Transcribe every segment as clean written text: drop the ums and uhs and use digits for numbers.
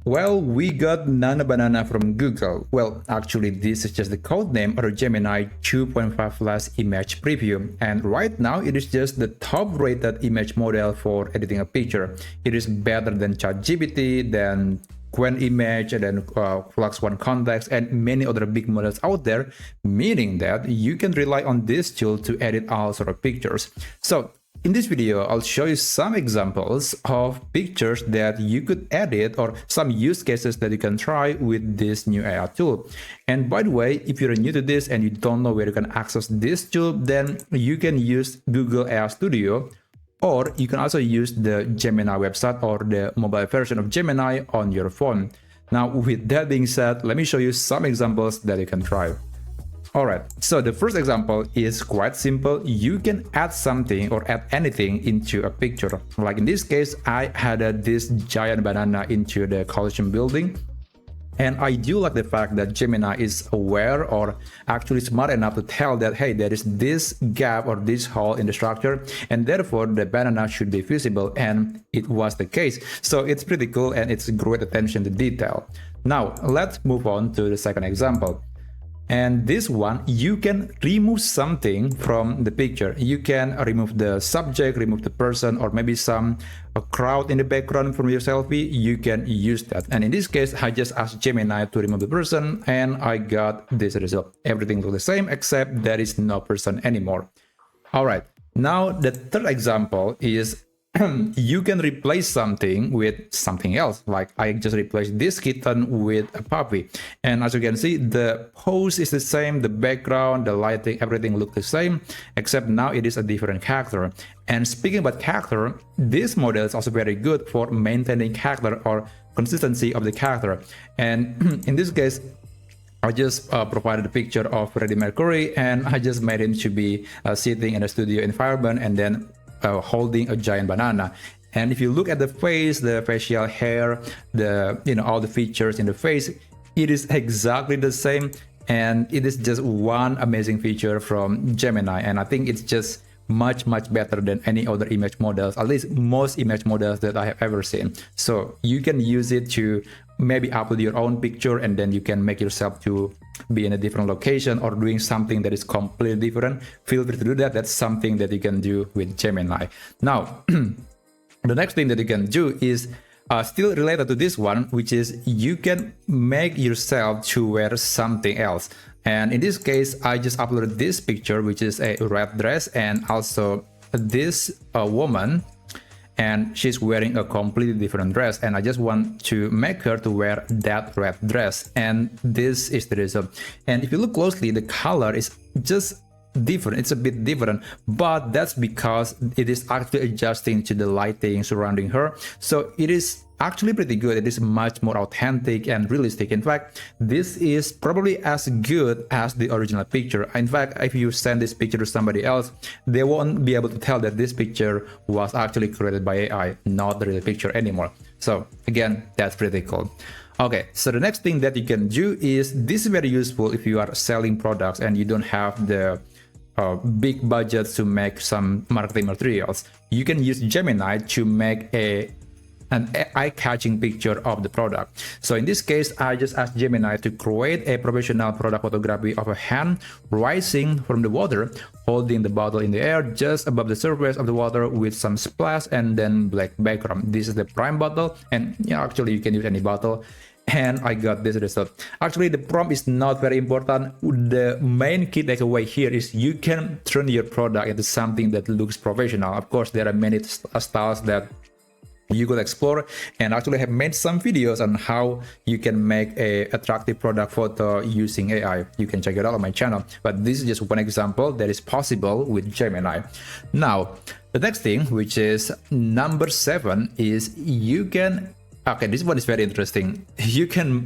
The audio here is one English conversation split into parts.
Well, we got Nano Banana from Google. Well, actually, this is just the code name or Gemini 2.5 Plus image preview. And right now, it is just the top rated image model for editing a picture. It is better than ChatGPT, than Qwen Image, and then Flux One Context, and many other big models out there, meaning that you can rely on this tool to edit all sort of pictures. So in this video, I'll show you some examples of pictures that you could edit or some use cases that you can try with this new AI tool. And by the way, if you're new to this and you don't know where you can access this tool, then you can use Google AI Studio, or you can also use the Gemini website or the mobile version of Gemini on your phone. Now, with that being said, let me show you some examples that you can try. Alright, so the first example is quite simple. You can add something or add anything into a picture. Like in this case, I added this giant banana into the Colorizing building. And I do like the fact that Gemini is aware or actually smart enough to tell that, hey, there is this gap or this hole in the structure, and therefore the banana should be visible, and it was the case. So it's pretty cool and it's great attention to detail. Now, let's move on to the second example. And this one, you can remove something from the picture. You can remove the subject, remove the person, or maybe a crowd in the background from your selfie. You can use that. And in this case, I just asked Gemini to remove the person, and I got this result. Everything looks the same, except there is no person anymore. All right. Now, the third example is you can replace something with something else. Like I just replaced this kitten with a puppy, and as you can see, the pose is the same, the background, the lighting, everything looks the same, except now it is a different character. And speaking about character, this model is also very good for maintaining character or consistency of the character. And in this case, I just provided a picture of Freddie Mercury, and I just made him to be sitting in a studio environment and then holding a giant banana. And if you look at the face, the facial hair, all the features in the face, it is exactly the same, and it is just one amazing feature from Gemini. And I think it's just much better than any other image models, at least most image models that I have ever seen. So you can use it to maybe upload your own picture, and then you can make yourself to be in a different location or doing something that is completely different. Feel free to do that. That's something that you can do with Gemini. Now, the next thing that you can do is still related to this one, which is you can make yourself to wear something else. And in this case, I just uploaded this picture, which is a red dress, and also this woman, and she's wearing a completely different dress, and I just want to make her to wear that red dress, and this is the result. And if you look closely, the color is just different. It's a bit different, but that's because it is actually adjusting to the lighting surrounding her. So it is actually pretty good. It is much more authentic and realistic. In fact, this is probably as good as the original picture. In fact, if you send this picture to somebody else, they won't be able to tell that this picture was actually created by AI, not the real picture anymore. So again, that's pretty cool. Okay, so the next thing that you can do is, this is very useful if you are selling products and you don't have the big budgets to make some marketing materials. You can use Gemini to make an eye-catching picture of the product. So in this case, I just asked Gemini to create a professional product photography of a hand rising from the water, holding the bottle in the air just above the surface of the water with some splash and then black background. This is the prime bottle, and actually you can use any bottle. And I got this result. Actually, the prompt is not very important. The main key takeaway here is you can turn your product into something that looks professional. Of course, there are many styles that you could explore, and actually have made some videos on how you can make a attractive product photo using AI. You can check it out on my channel, but this is just one example that is possible with Gemini. Now, the next thing, which is number 7, is you can, okay, this one is very interesting. You can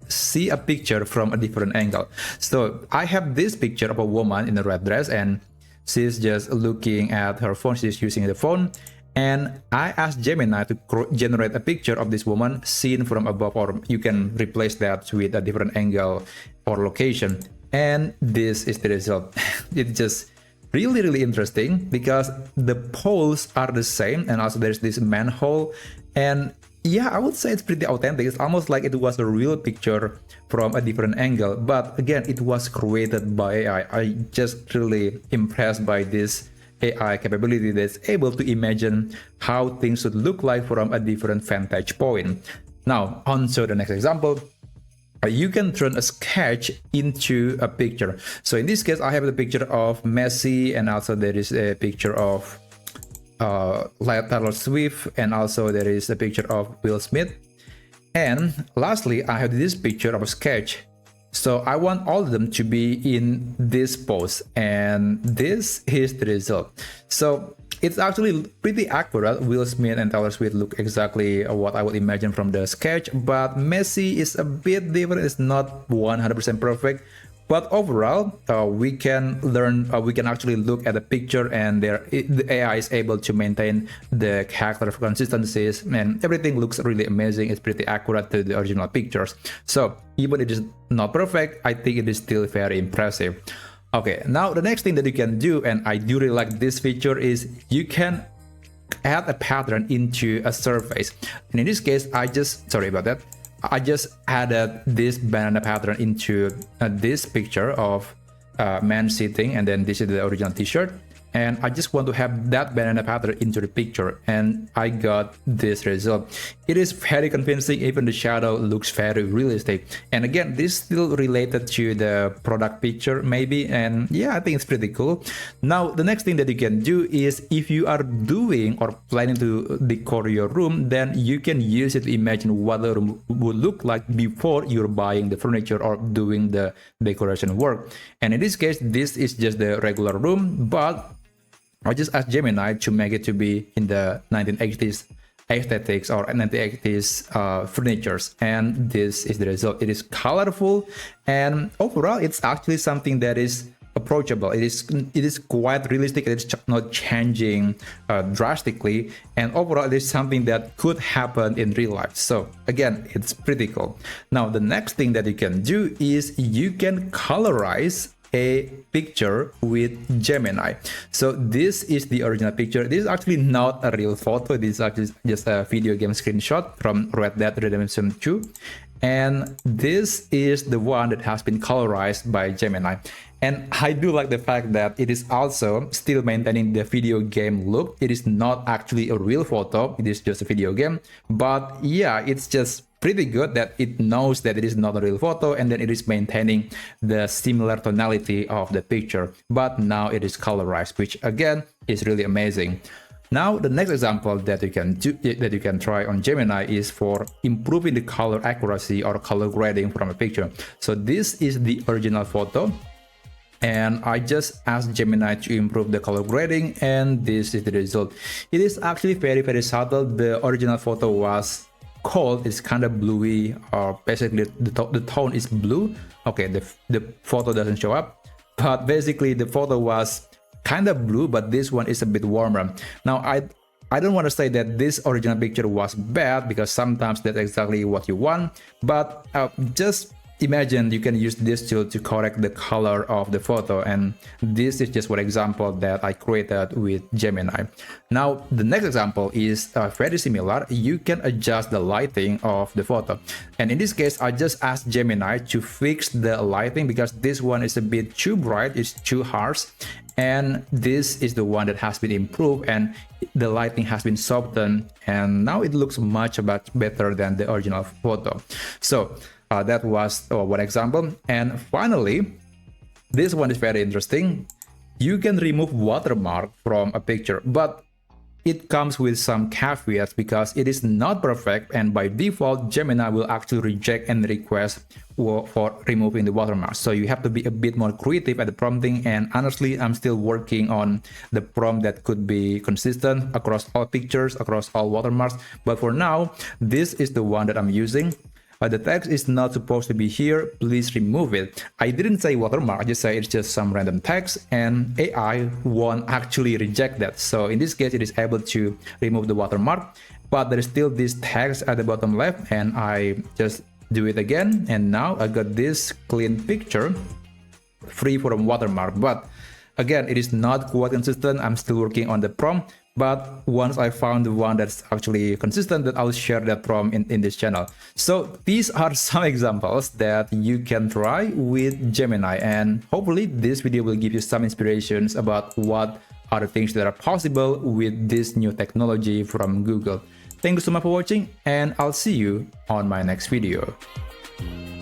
see a picture from a different angle. So I have this picture of a woman in a red dress, and she's just looking at her phone. She's using the phone. And I asked Gemini to generate a picture of this woman seen from above, or you can replace that with a different angle or location. And this is the result. It's just really interesting because the poles are the same, and also there's this manhole, and yeah, I would say it's pretty authentic. It's almost like it was a real picture from a different angle. But again, it was created by AI. I just really impressed by this AI capability that's able to imagine how things would look like from a different vantage point. Now, on to the next example. You can turn a sketch into a picture. So in this case, I have the picture of Messi, and also there is a picture of Taylor Swift, and also there is a picture of Will Smith. And lastly, I have this picture of a sketch. So I want all of them to be in this pose, and this is the result. So it's actually pretty accurate. Will Smith and Taylor Swift look exactly what I would imagine from the sketch, but Messi is a bit different. It's not 100% perfect. But overall, we can learn, we can actually look at the picture, and the AI is able to maintain the character consistencies, and everything looks really amazing. It's pretty accurate to the original pictures. So even if it is not perfect, I think it is still very impressive. Okay, now the next thing that you can do, and I do really like this feature, is you can add a pattern into a surface. And in this case, I just added this banana pattern into this picture of man sitting, and then this is the original t-shirt, and I just want to have that banana pattern into the picture, and I got this result. It is very convincing. Even the shadow looks very realistic, and again, this is still related to the product picture maybe, and yeah, I think it's pretty cool. Now the next thing that you can do is, if you are doing or planning to decor your room, then you can use it to imagine what the room would look like before you're buying the furniture or doing the decoration work. And in this case, this is just the regular room, but I just asked Gemini to make it to be in the 1980s aesthetics or 1980s furnitures, and this is the result. It is colorful, and overall it's actually something that is approachable. It is quite realistic. It's not changing drastically, and overall it is something that could happen in real life. So again, it's pretty cool. Now the next thing that you can do is you can colorize a picture with Gemini. So this is the original picture. This is actually not a real photo. This is actually just a video game screenshot from Red Dead Redemption 2. And this is the one that has been colorized by Gemini. And I do like the fact that it is also still maintaining the video game look. It is not actually a real photo. It is just a video game. But yeah, it's just pretty good that it knows that it is not a real photo, and then it is maintaining the similar tonality of the picture, but now it is colorized, which again is really amazing. Now the next example that you can try on Gemini is for improving the color accuracy or color grading from a picture. So this is the original photo, and I just asked Gemini to improve the color grading, and this is the result. It is actually very subtle. The original photo was cold. It's kind of bluey, or basically the tone is blue. Okay, the photo doesn't show up, but basically the photo was kind of blue, but this one is a bit warmer. Now I don't want to say that this original picture was bad, because sometimes that's exactly what you want, but just imagine you can use this tool to correct the color of the photo, and this is just one example that I created with Gemini. Now the next example is very similar. You can adjust the lighting of the photo, and in this case I just asked Gemini to fix the lighting, because this one is a bit too bright, it's too harsh, and this is the one that has been improved, and the lighting has been softened, and now it looks much better than the original photo. So that was one example. And finally, this one is very interesting. You can remove watermark from a picture, but it comes with some caveats, because it is not perfect, and by default Gemini will actually reject any request for removing the watermark. So you have to be a bit more creative at the prompting, and honestly I'm still working on the prompt that could be consistent across all pictures, across all watermarks, but for now this is the one that I'm using. The text is not supposed to be here, please remove it. I didn't say watermark, I just say it's just some random text, and AI won't actually reject that. So in this case it is able to remove the watermark, but there is still this text at the bottom left, and I just do it again, and now I got this clean picture free from watermark. But again, it is not quite consistent. I'm still working on the prompt, but once I found the one that's actually consistent, that I'll share that from in this channel. So these are some examples that you can try with Gemini, and hopefully this video will give you some inspirations about what are the things that are possible with this new technology from Google. Thank you so much for watching, and I'll see you on my next video.